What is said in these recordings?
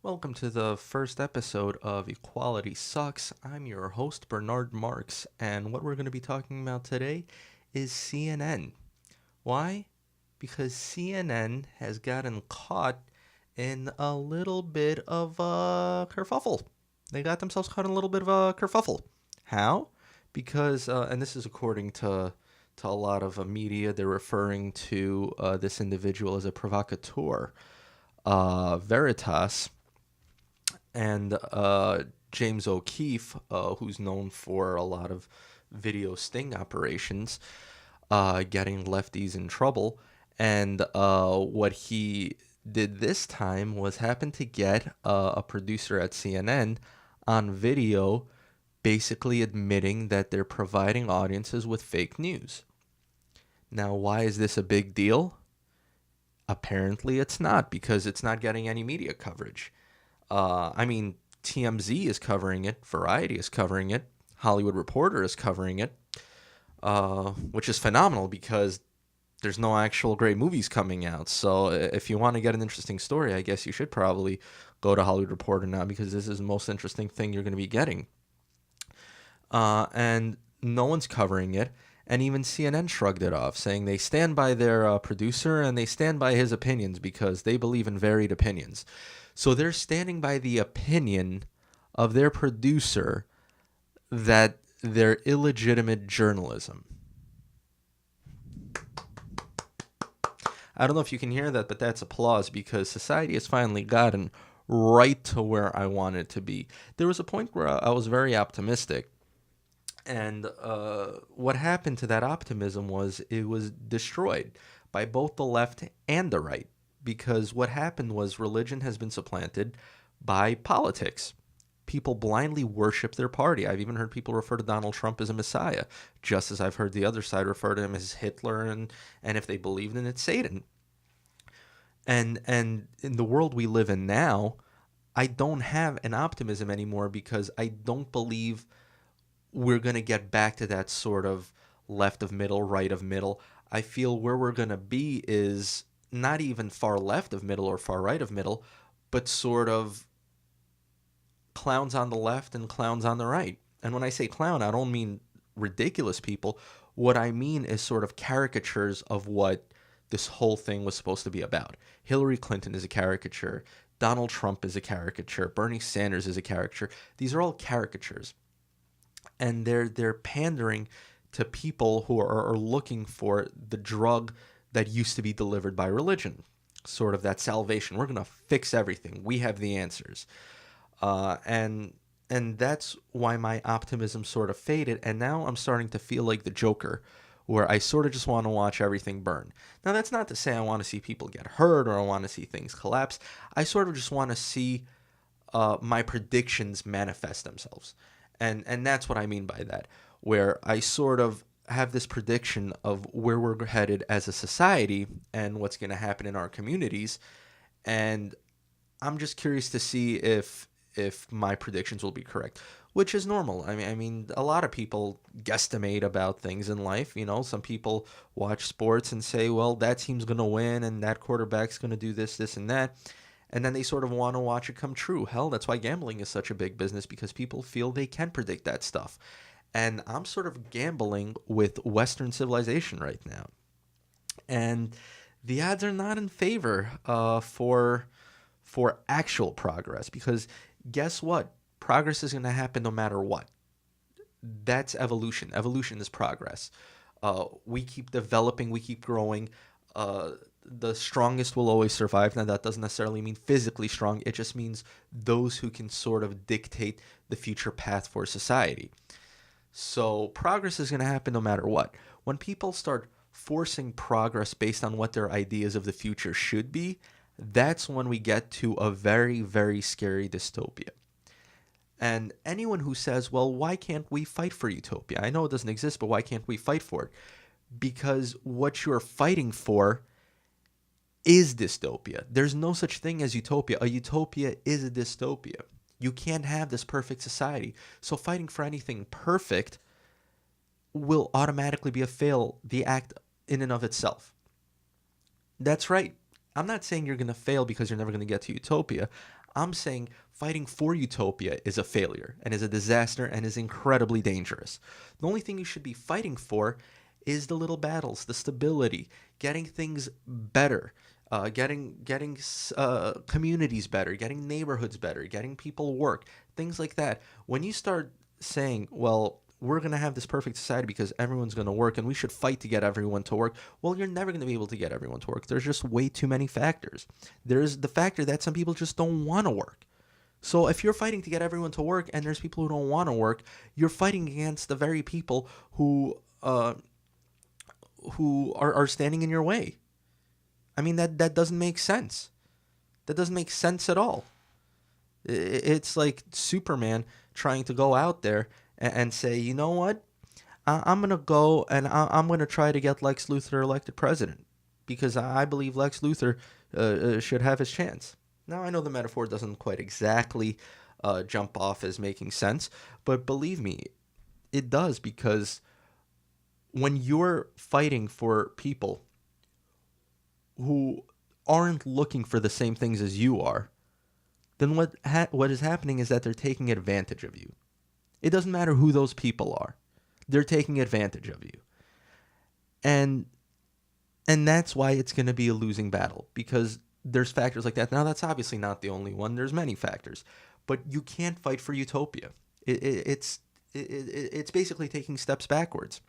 Welcome to the first episode of Equality Sucks. I'm your host, Bernard Marks, and what we're going to be talking about today is CNN. Why? Because CNN has gotten caught in a little bit of a kerfuffle. They got themselves caught in a little bit of a kerfuffle. How? Because, and this is according to a lot of media, they're referring to this individual as a provocateur. Veritas and James O'Keefe, who's known for a lot of video sting operations, getting lefties in trouble. And what he did this time was happen to get a producer at CNN on video basically admitting that they're providing audiences with fake news. Now, why is this a big deal? Apparently, it's not, because it's not getting any media coverage. I mean, TMZ is covering it, Variety is covering it, Hollywood Reporter is covering it, which is phenomenal because there's no actual great movies coming out. So if you want to get an interesting story, I guess you should probably go to Hollywood Reporter now, because this is the most interesting thing you're going to be getting. And no one's covering it. And even CNN shrugged it off, saying they stand by their producer and they stand by his opinions because they believe in varied opinions. So they're standing by the opinion of their producer that they're illegitimate journalism. I don't know if you can hear that, but that's applause, because society has finally gotten right to where I want it to be. There was a point where I was very optimistic. And what happened to that optimism was it was destroyed by both the left and the right, because what happened was religion has been supplanted by politics. People blindly worship their party. I've even heard people refer to Donald Trump as a messiah, just as I've heard the other side refer to him as Hitler, and if they believed in it, Satan. And in the world we live in now, I don't have an optimism anymore, because I don't believe we're going to get back to that sort of left of middle, right of middle. I feel where we're going to be is not even far left of middle or far right of middle, but sort of clowns on the left and clowns on the right. And when I say clown, I don't mean ridiculous people. What I mean is sort of caricatures of what this whole thing was supposed to be about. Hillary Clinton is a caricature. Donald Trump is a caricature. Bernie Sanders is a caricature. These are all caricatures. And they're pandering to people who are looking for the drug that used to be delivered by religion, sort of that salvation. We're going to fix everything. We have the answers. And that's why my optimism sort of faded, and now I'm starting to feel like the Joker, where I sort of just want to watch everything burn. Now, that's not to say I want to see people get hurt or I want to see things collapse. I sort of just want to see my predictions manifest themselves. And that's what I mean by that, where I sort of have this prediction of where we're headed as a society and what's going to happen in our communities. And I'm just curious to see if my predictions will be correct, which is normal. I mean, a lot of people guesstimate about things in life. You know, some people watch sports and say, well, that team's going to win and that quarterback's going to do this, this, and that. And then they sort of want to watch it come true. Hell, that's why gambling is such a big business, because people feel they can predict that stuff. And I'm sort of gambling with Western civilization right now. And the odds are not in favor for actual progress, because guess what? Progress is going to happen no matter what. That's evolution. Evolution is progress. We keep developing, we keep growing. The strongest will always survive. Now, that doesn't necessarily mean physically strong. It just means those who can sort of dictate the future path for society. So progress is going to happen no matter what. When people start forcing progress based on what their ideas of the future should be, that's when we get to a very, very scary dystopia. And anyone who says, well, why can't we fight for utopia? I know it doesn't exist, but why can't we fight for it? Because what you're fighting for is dystopia. There's no such thing as utopia. A utopia is a dystopia. You can't have this perfect society. So fighting for anything perfect will automatically be the act in and of itself. That's right. I'm not saying you're going to fail because you're never going to get to utopia. I'm saying fighting for utopia is a failure and is a disaster and is incredibly dangerous. The only thing you should be fighting for is the little battles, the stability, getting things better, getting communities better, getting neighborhoods better, getting people work, things like that. When you start saying, well, we're going to have this perfect society because everyone's going to work and we should fight to get everyone to work. Well, you're never going to be able to get everyone to work. There's just way too many factors. There's the factor that some people just don't want to work. So if you're fighting to get everyone to work and there's people who don't want to work, you're fighting against the very people who are standing in your way. I mean, that doesn't make sense. That doesn't make sense at all. It's like Superman trying to go out there and say, you know what? I'm going to go and I'm going to try to get Lex Luthor elected president because I believe Lex Luthor should have his chance. Now, I know the metaphor doesn't quite exactly jump off as making sense, but believe me, it does, because when you're fighting for people who aren't looking for the same things as you are, then what is happening is that they're taking advantage of you. It doesn't matter who those people are. They're taking advantage of you. And that's why it's going to be a losing battle, because there's factors like that. Now, that's obviously not the only one. There's many factors. But you can't fight for utopia. It's basically taking steps backwards,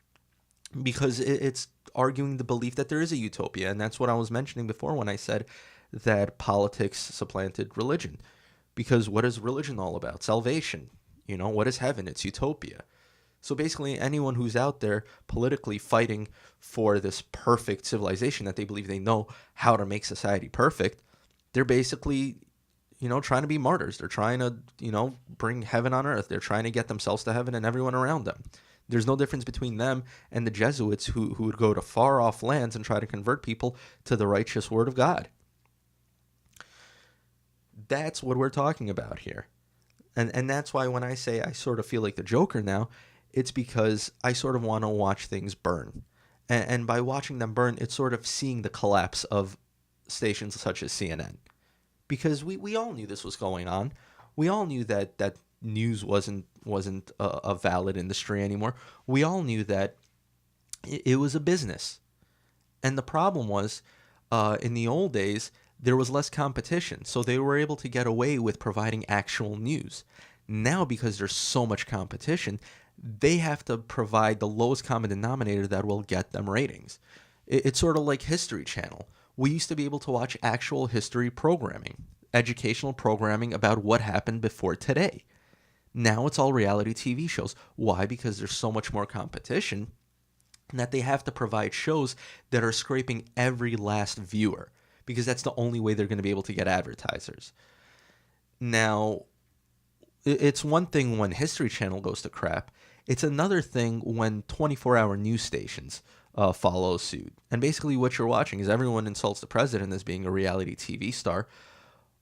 because it's arguing the belief that there is a utopia. And that's what I was mentioning before when I said that politics supplanted religion. Because what is religion all about? Salvation. You know, what is heaven? It's utopia. So basically, anyone who's out there politically fighting for this perfect civilization that they believe they know how to make society perfect, they're basically, trying to be martyrs. They're trying to, bring heaven on earth. They're trying to get themselves to heaven and everyone around them. There's no difference between them and the Jesuits who would go to far off lands and try to convert people to the righteous word of God. That's what we're talking about here. And that's why when I say I sort of feel like the Joker now, it's because I sort of want to watch things burn. And by watching them burn, it's sort of seeing the collapse of stations such as CNN. Because we all knew this was going on. We all knew that news wasn't a valid industry anymore. We all knew that it was a business. And the problem was, in the old days, there was less competition, so they were able to get away with providing actual news. Now, because there's so much competition, they have to provide the lowest common denominator that will get them ratings. It's sort of like History Channel. We used to be able to watch actual history programming, educational programming about what happened before today. Now it's all reality TV shows. Why? Because there's so much more competition that they have to provide shows that are scraping every last viewer, because that's the only way they're going to be able to get advertisers. Now, it's one thing when History Channel goes to crap. It's another thing when 24-hour news stations follow suit. And basically what you're watching is everyone insults the president as being a reality TV star.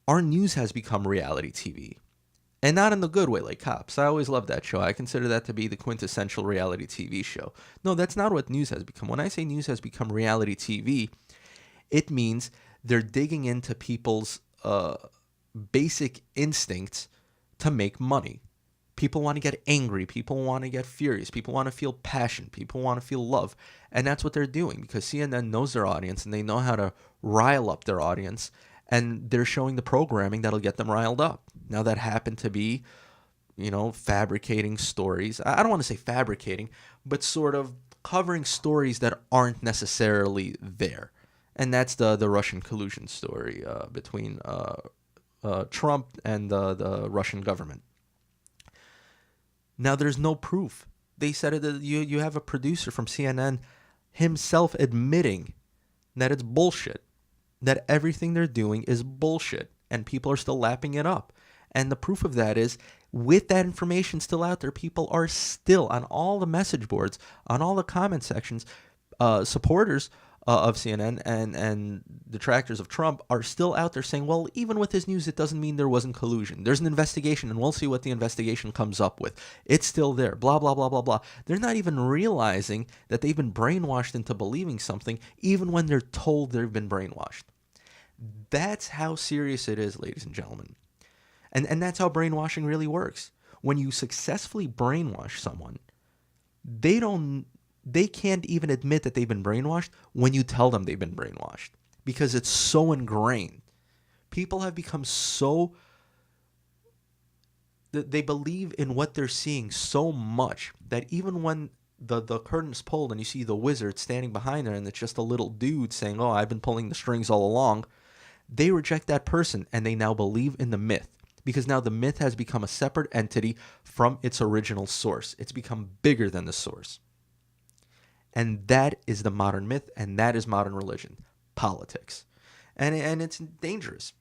Our news has become reality TV. And not in the good way like Cops. I always loved that show. I consider that to be the quintessential reality TV show. No, that's not what news has become. When I say news has become reality TV, it means they're digging into people's basic instincts to make money. People want to get angry. People want to get furious. People want to feel passion. People want to feel love. And that's what they're doing, because CNN knows their audience and they know how to rile up their audience. And they're showing the programming that'll get them riled up. Now, that happened to be, fabricating stories. I don't want to say fabricating, but sort of covering stories that aren't necessarily there. And that's the Russian collusion story between Trump and the Russian government. Now, there's no proof. They said that you have a producer from CNN himself admitting that it's bullshit, that everything they're doing is bullshit, and people are still lapping it up. And the proof of that is, with that information still out there, people are still on all the message boards, on all the comment sections, supporters of CNN and detractors of Trump are still out there saying, well, even with his news, it doesn't mean there wasn't collusion. There's an investigation, and we'll see what the investigation comes up with. It's still there, blah, blah, blah, blah, blah. They're not even realizing that they've been brainwashed into believing something, even when they're told they've been brainwashed. That's how serious it is, ladies and gentlemen. And that's how brainwashing really works. When you successfully brainwash someone, they can't even admit that they've been brainwashed when you tell them they've been brainwashed, because it's so ingrained. People have become so, they believe in what they're seeing so much that even when the curtain's pulled and you see the wizard standing behind there and it's just a little dude saying, "Oh, I've been pulling the strings all along," they reject that person and they now believe in the myth, because now the myth has become a separate entity from its original source. It's become bigger than the source. And that is the modern myth, and that is modern religion, politics. And it's dangerous.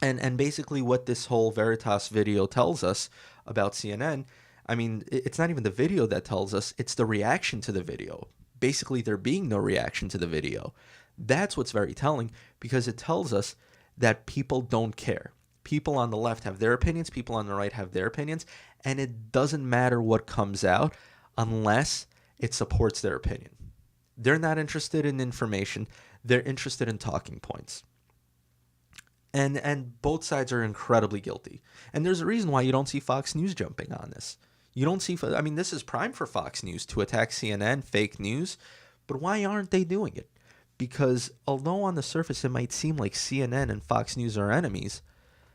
And basically what this whole Veritas video tells us about CNN, I mean, it's not even the video that tells us, it's the reaction to the video. Basically, there being no reaction to the video. That's what's very telling, because it tells us that people don't care. People on the left have their opinions, people on the right have their opinions, and it doesn't matter what comes out unless it supports their opinion. They're not interested in information, they're interested in talking points. And both sides are incredibly guilty. And there's a reason why you don't see Fox News jumping on this. You don't see, I mean, this is prime for Fox News to attack CNN, fake news, but why aren't they doing it? Because although on the surface it might seem like CNN and Fox News are enemies,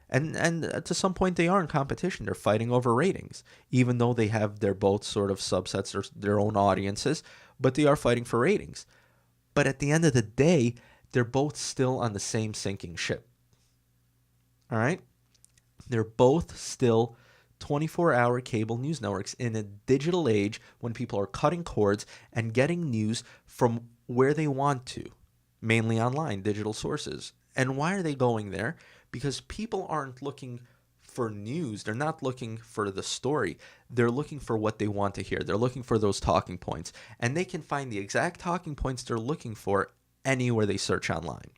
and to some point they are in competition. They're fighting over ratings, even though they have their both sort of subsets or their own audiences, but they are fighting for ratings. But at the end of the day, they're both still on the same sinking ship. All right? They're both still 24-hour cable news networks in a digital age when people are cutting cords and getting news from where they want to, mainly online, digital sources. And why are they going there? Because people aren't looking for news. They're not looking for the story. They're looking for what they want to hear. They're looking for those talking points. And they can find the exact talking points they're looking for anywhere they search online.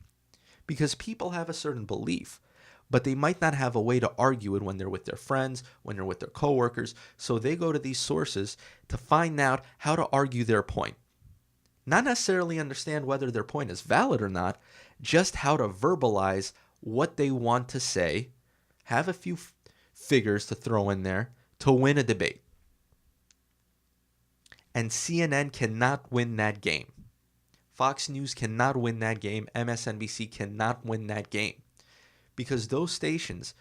Because people have a certain belief, but they might not have a way to argue it when they're with their friends, when they're with their coworkers. So they go to these sources to find out how to argue their point. Not necessarily understand whether their point is valid or not, just how to verbalize what they want to say, have a few figures to throw in there to win a debate. And CNN cannot win that game. Fox News cannot win that game. MSNBC cannot win that game. Because those stations,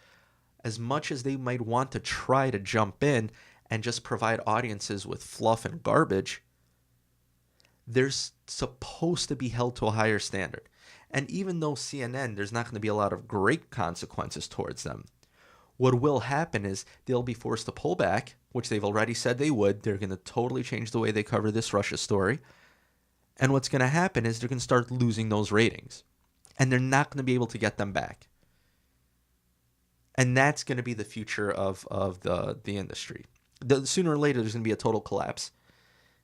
as much as they might want to try to jump in and just provide audiences with fluff and garbage, they're supposed to be held to a higher standard. And even though CNN, there's not going to be a lot of great consequences towards them, what will happen is they'll be forced to pull back, which they've already said they would. They're going to totally change the way they cover this Russia story. And what's going to happen is they're going to start losing those ratings. And they're not going to be able to get them back. And that's going to be the future of the industry. Sooner or later, there's going to be a total collapse.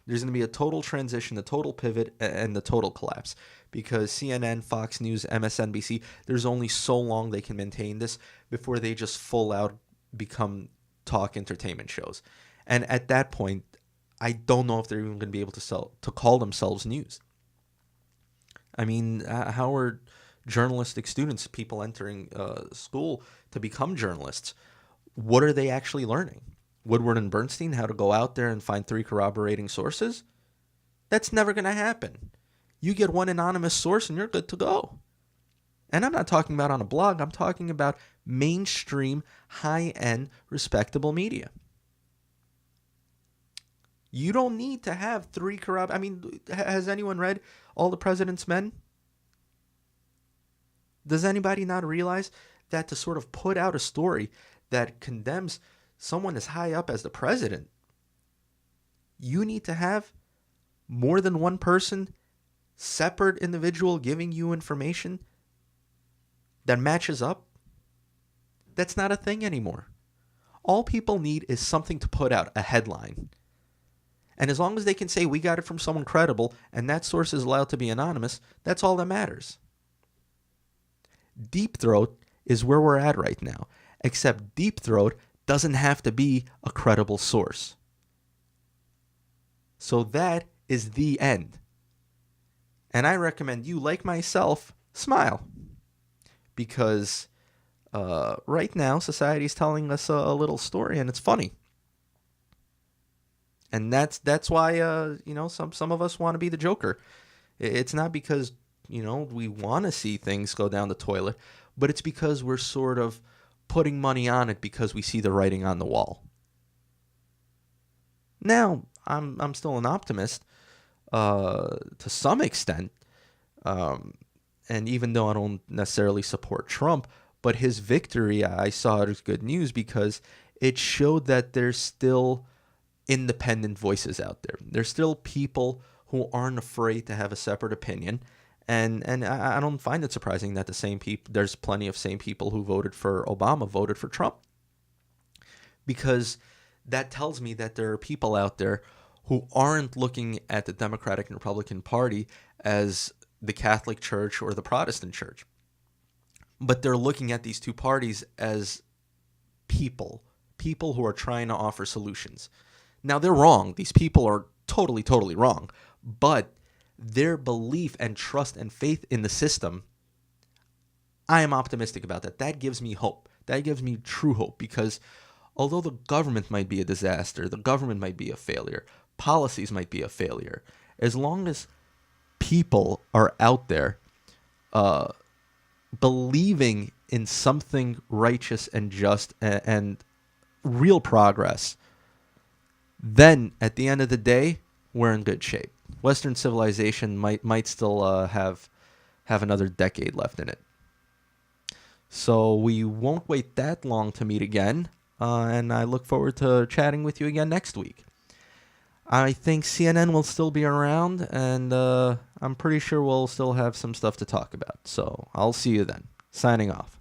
There's going to be a total transition, a total pivot, and the total collapse. Because CNN, Fox News, MSNBC, there's only so long they can maintain this before they just full out become talk entertainment shows. And at that point, I don't know if they're even going to be able to call themselves news. I mean, how are journalistic students, people entering school to become journalists, what are they actually learning? Woodward and Bernstein, how to go out there and find 3 corroborating sources? That's never going to happen. You get one anonymous source and you're good to go. And I'm not talking about on a blog. I'm talking about mainstream, high-end, respectable media. You don't need to have 3 I mean, has anyone read All the President's Men? Does anybody not realize that to sort of put out a story that condemns someone as high up as the president, you need to have more than one person, separate individual, giving you information that matches up? That's not a thing anymore. All people need is something to put out, a headline. And as long as they can say, we got it from someone credible, and that source is allowed to be anonymous, that's all that matters. Deep Throat is where we're at right now, except Deep Throat doesn't have to be a credible source. So that is the end. And I recommend you, like myself, smile. Because right now, society is telling us a little story, and it's funny. And that's why some of us want to be the Joker. It's not because we want to see things go down the toilet, but it's because we're sort of putting money on it because we see the writing on the wall. Now, I'm still an optimist to some extent, and even though I don't necessarily support Trump, but his victory I saw it as good news because it showed that there's still independent voices out there. There's still people who aren't afraid to have a separate opinion. And I don't find it surprising that the same people, there's plenty of same people who voted for Obama, voted for Trump. Because that tells me that there are people out there who aren't looking at the Democratic and Republican Party as the Catholic Church or the Protestant Church. But they're looking at these two parties as people who are trying to offer solutions. Now, they're wrong. These people are totally, totally wrong. But their belief and trust and faith in the system, I am optimistic about that. That gives me hope. That gives me true hope because although the government might be a disaster, the government might be a failure, policies might be a failure, as long as people are out there believing in something righteous and just and real progress, then at the end of the day, we're in good shape. Western civilization might still have another decade left in it. So we won't wait that long to meet again, and I look forward to chatting with you again next week. I think CNN will still be around, and I'm pretty sure we'll still have some stuff to talk about. So I'll see you then. Signing off.